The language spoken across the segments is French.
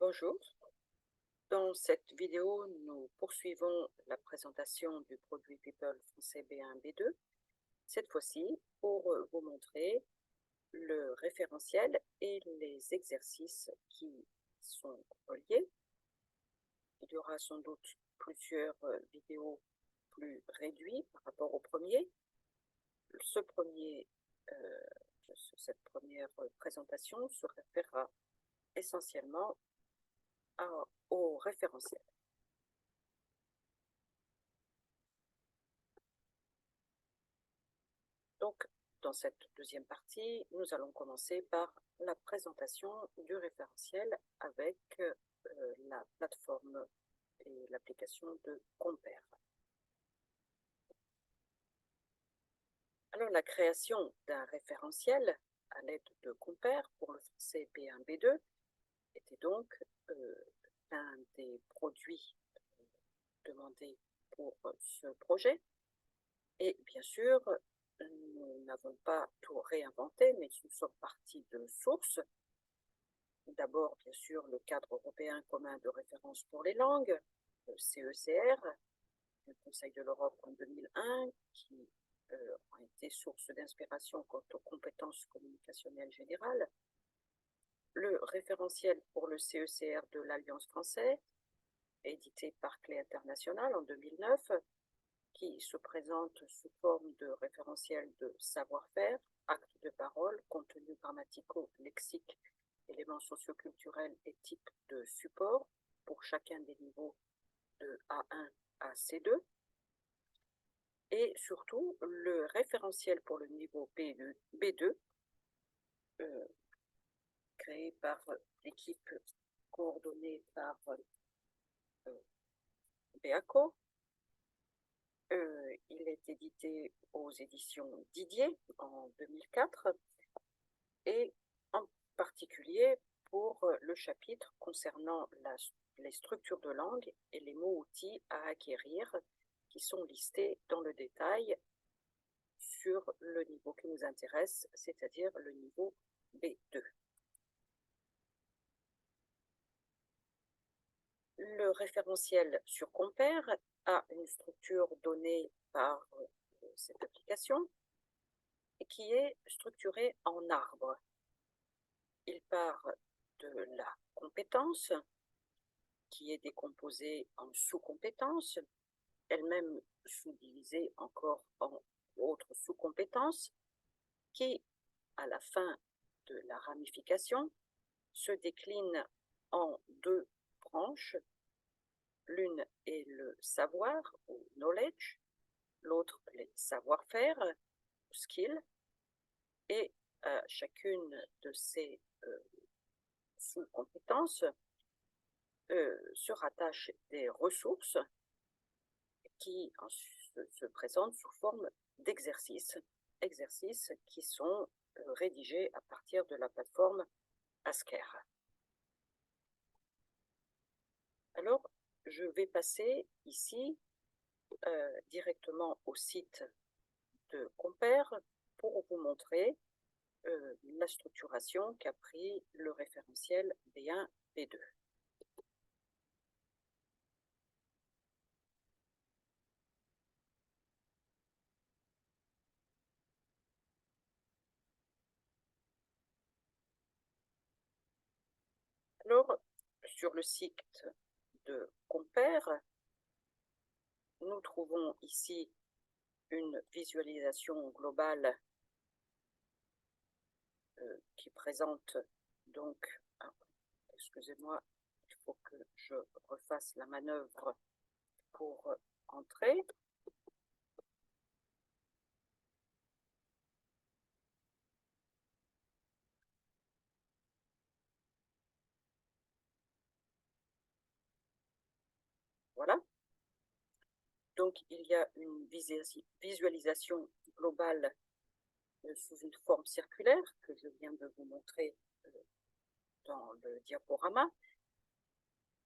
Bonjour, dans cette vidéo, nous poursuivons la présentation du produit People français B1 B2, cette fois-ci pour vous montrer le référentiel et les exercices qui sont reliés. Il y aura sans doute plusieurs vidéos plus réduites par rapport au premier. Cette première présentation se référera essentiellement au référentiel. Donc, dans cette deuxième partie, nous allons commencer par la présentation du référentiel avec la plateforme et l'application de Compare. Alors, la création d'un référentiel à l'aide de Compare pour le français B1 B2 était donc l'un des produits demandés pour ce projet. Et bien sûr, nous n'avons pas tout réinventé, mais nous sommes partis de sources. D'abord, bien sûr, le cadre européen commun de référence pour les langues, le CECR, du Conseil de l'Europe en 2001, qui ont été source d'inspiration quant aux compétences communicationnelles générales. Le référentiel pour le CECR de l'Alliance française, édité par Clé International en 2009, qui se présente sous forme de référentiel de savoir-faire, actes de parole, contenus grammaticaux, lexiques, éléments socioculturels et types de support pour chacun des niveaux de A1 à C2. Et surtout, le référentiel pour le niveau B2 créé par l'équipe coordonnée par Beaco. Il est édité aux éditions Didier en 2004 et en particulier pour le chapitre concernant les structures de langue et les mots-outils à acquérir qui sont listés dans le détail sur le niveau qui nous intéresse, c'est-à-dire le niveau B2. Le référentiel sur Compare a une structure donnée par cette application et qui est structurée en arbre. Il part de la compétence qui est décomposée en sous-compétences, elle-même sous-divisée encore en autres sous-compétences qui, à la fin de la ramification, se décline en deux branches. L'une est le savoir ou knowledge, l'autre les savoir-faire, skill, et à chacune de ces sous-compétences se rattachent des ressources qui se présentent sous forme d'exercices, exercices qui sont rédigés à partir de la plateforme Asker. Alors, je vais passer ici directement au site de Compare pour vous montrer la structuration qu'a pris le référentiel B1, B2. Alors, sur le site de Compare, nous trouvons ici une visualisation globale qui présente donc, excusez-moi, il faut que je refasse la manœuvre pour entrer. Voilà. Donc, il y a une visualisation globale sous une forme circulaire que je viens de vous montrer dans le diaporama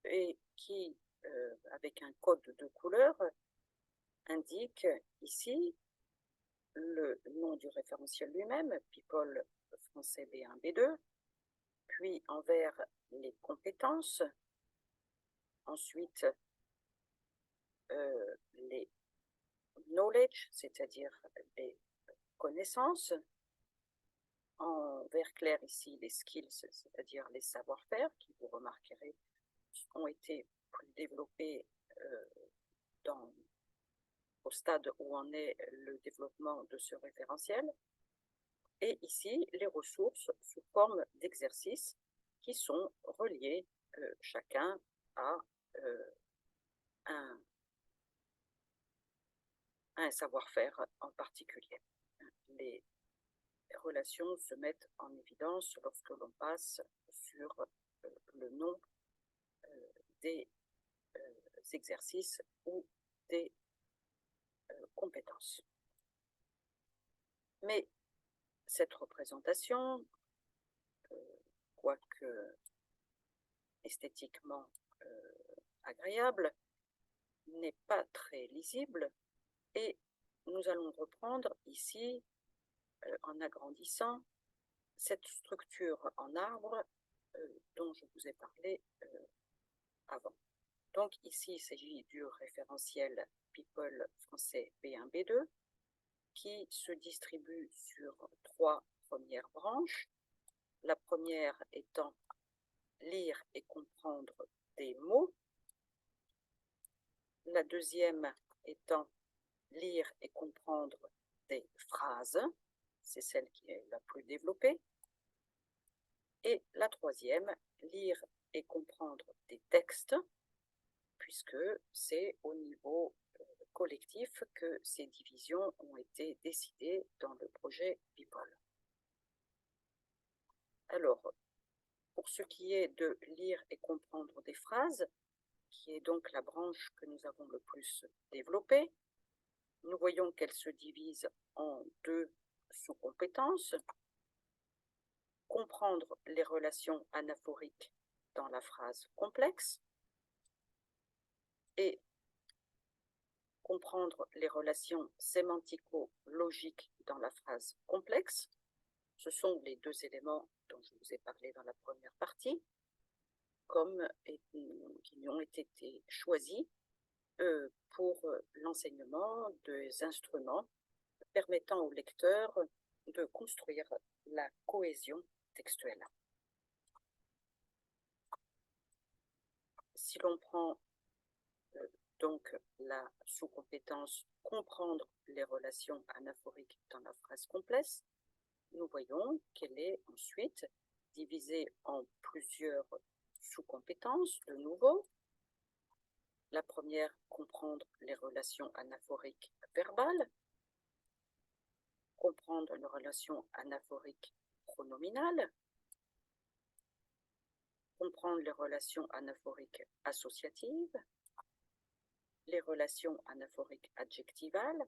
et qui, avec un code de couleur, indique ici le nom du référentiel lui-même, People français B1, B2, puis envers les compétences, ensuite les knowledge, c'est-à-dire les connaissances, en vert clair ici les skills, c'est-à-dire les savoir-faire, qui vous remarquerez ont été plus développés au stade où en est le développement de ce référentiel. Et ici, les ressources sous forme d'exercices qui sont reliés chacun à un savoir-faire en particulier. Les relations se mettent en évidence lorsque l'on passe sur le nom des exercices ou des compétences. Mais cette représentation, quoique esthétiquement agréable, n'est pas très lisible et nous allons reprendre ici, en agrandissant, cette structure en arbre dont je vous ai parlé avant. Donc ici, il s'agit du référentiel People français B1, B2 qui se distribue sur 3 premières branches. La première étant lire et comprendre des mots. La deuxième étant lire et comprendre des phrases. C'est celle qui est la plus développée. Et la troisième, lire et comprendre des textes, puisque c'est au niveau collectif que ces divisions ont été décidées dans le projet People. Alors, pour ce qui est de lire et comprendre des phrases, qui est donc la branche que nous avons le plus développée, nous voyons qu'elle se divise en 2 sous-compétences. Comprendre les relations anaphoriques dans la phrase complexe et comprendre les relations sémantico-logiques dans la phrase complexe. Ce sont les 2 éléments dont je vous ai parlé dans la première partie, qui ont été choisis pour l'enseignement des instruments permettant au lecteur de construire la cohésion textuelle. Si l'on prend donc la sous-compétence comprendre les relations anaphoriques dans la phrase complexe, nous voyons qu'elle est ensuite divisée en plusieurs sous-compétences de nouveau. La première, comprendre les relations anaphoriques verbales, comprendre les relations anaphoriques pronominales, comprendre les relations anaphoriques associatives, les relations anaphoriques adjectivales,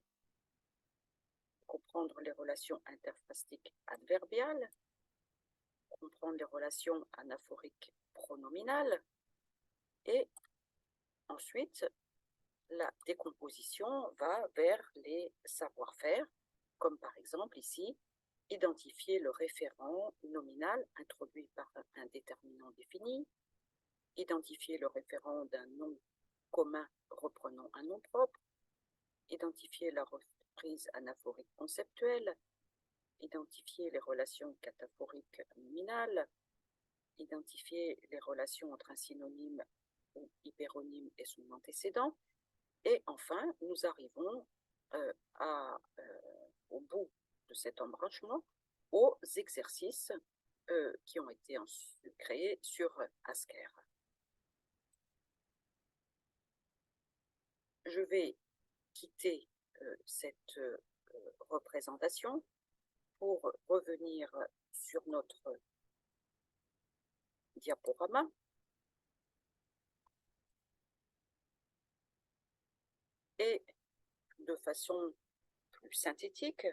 comprendre les relations interphrastiques adverbiales, comprendre les relations anaphoriques pronominales, et ensuite la décomposition va vers les savoir-faire, comme par exemple ici, identifier le référent nominal introduit par un déterminant défini, identifier le référent d'un nom commun reprenant un nom propre, identifier la reprise anaphorique conceptuelle, identifier les relations cataphoriques nominales, identifier les relations entre un synonyme ou hyperonyme et son antécédent, et enfin, nous arrivons au bout de cet embranchement aux exercices qui ont été créés sur Asker. Je vais quitter cette représentation pour revenir sur notre diaporama. Et de façon plus synthétique,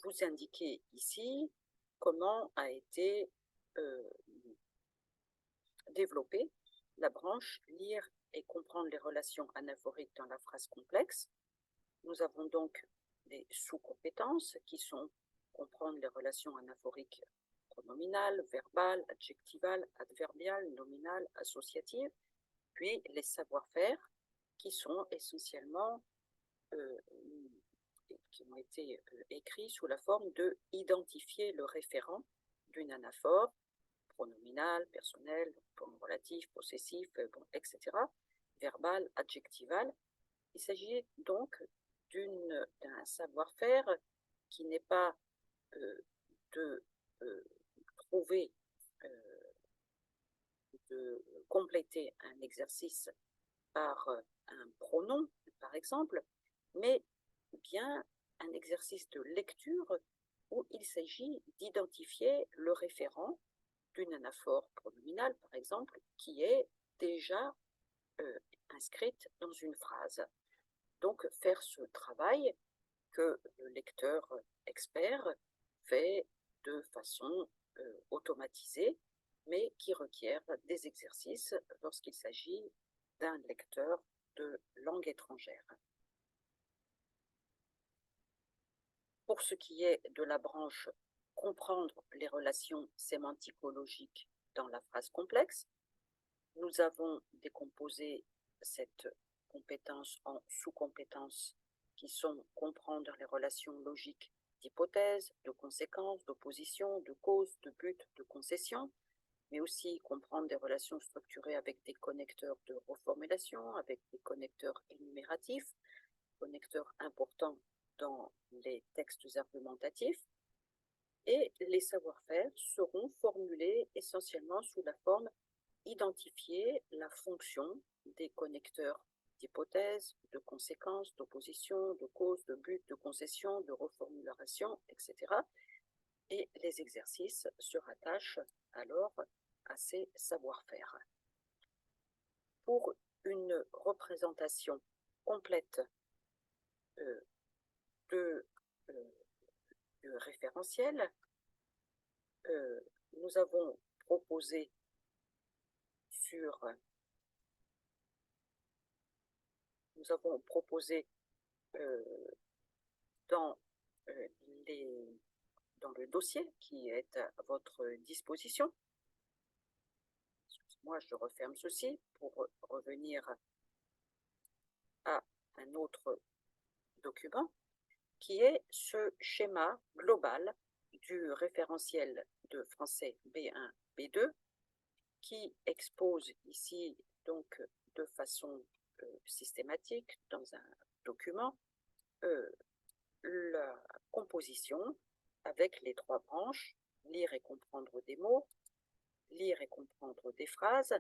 vous indiquer ici comment a été développée la branche lire et comprendre les relations anaphoriques dans la phrase complexe. Nous avons donc des sous-compétences qui sont comprendre les relations anaphoriques pronominale, verbale, adjectivale, adverbiale, nominale, associative, puis les savoir-faire qui sont essentiellement qui ont été écrits sous la forme de identifier le référent d'une anaphore, pronominal, personnel, pronom relatif, possessif, etc., verbal, adjectival. Il s'agit donc d'un savoir-faire qui n'est pas de trouver, de compléter un exercice par un pronom, par exemple, mais bien un exercice de lecture où il s'agit d'identifier le référent d'une anaphore pronominale, par exemple, qui est déjà inscrite dans une phrase. Donc, faire ce travail que le lecteur expert fait de façon automatisée, mais qui requiert des exercices lorsqu'il s'agit d'un lecteur de langue étrangère. Pour ce qui est de la branche comprendre les relations sémanticologiques dans la phrase complexe, nous avons décomposé cette compétence en sous-compétences qui sont comprendre les relations logiques d'hypothèse, de conséquence, d'opposition, de cause, de but, de concession, mais aussi comprendre des relations structurées avec des connecteurs de reformulation, avec des connecteurs énumératifs, connecteurs importants dans les textes argumentatifs, et les savoir-faire seront formulés essentiellement sous la forme identifier la fonction des connecteurs d'hypothèse, de conséquence, d'opposition, de cause, de but, de concession, de reformulation, etc. Et les exercices se rattachent alors à ces savoir-faire. Pour une représentation complète de référentiel, nous avons proposé dans, dans le dossier qui est à votre disposition. Excusez-moi, je referme ceci pour revenir à un autre document qui est ce schéma global du référentiel de français B1, B2 qui expose ici donc de façon systématique dans un document la composition avec les trois branches, lire et comprendre des mots, lire et comprendre des phrases,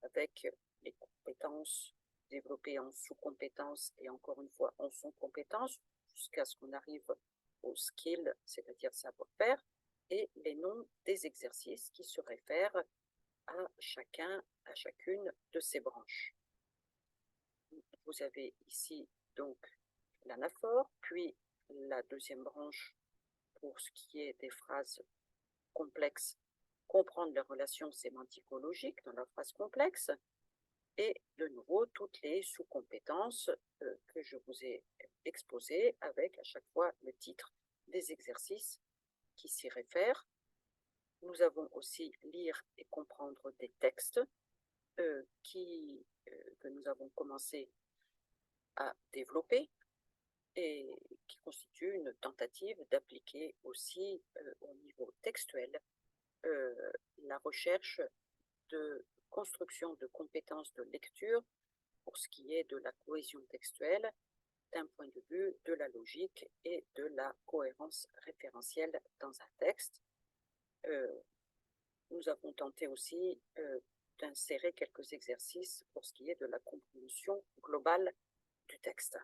avec les compétences développées en sous-compétences et encore une fois en sous-compétences, jusqu'à ce qu'on arrive au skill, c'est-à-dire savoir-faire, et les noms des exercices qui se réfèrent à chacune de ces branches. Vous avez ici donc l'anaphore, puis la deuxième branche pour ce qui est des phrases complexes, comprendre les relations sémanticologiques dans la phrase complexe, et de nouveau toutes les sous-compétences que je vous ai exposées avec à chaque fois le titre des exercices qui s'y réfèrent. Nous avons aussi lire et comprendre des textes que nous avons commencé à développer et qui constituent une tentative d'appliquer aussi au niveau textuel la recherche de construction de compétences de lecture pour ce qui est de la cohésion textuelle d'un point de vue de la logique et de la cohérence référentielle dans un texte. Nous avons tenté aussi d'insérer quelques exercices pour ce qui est de la compréhension globale du texte.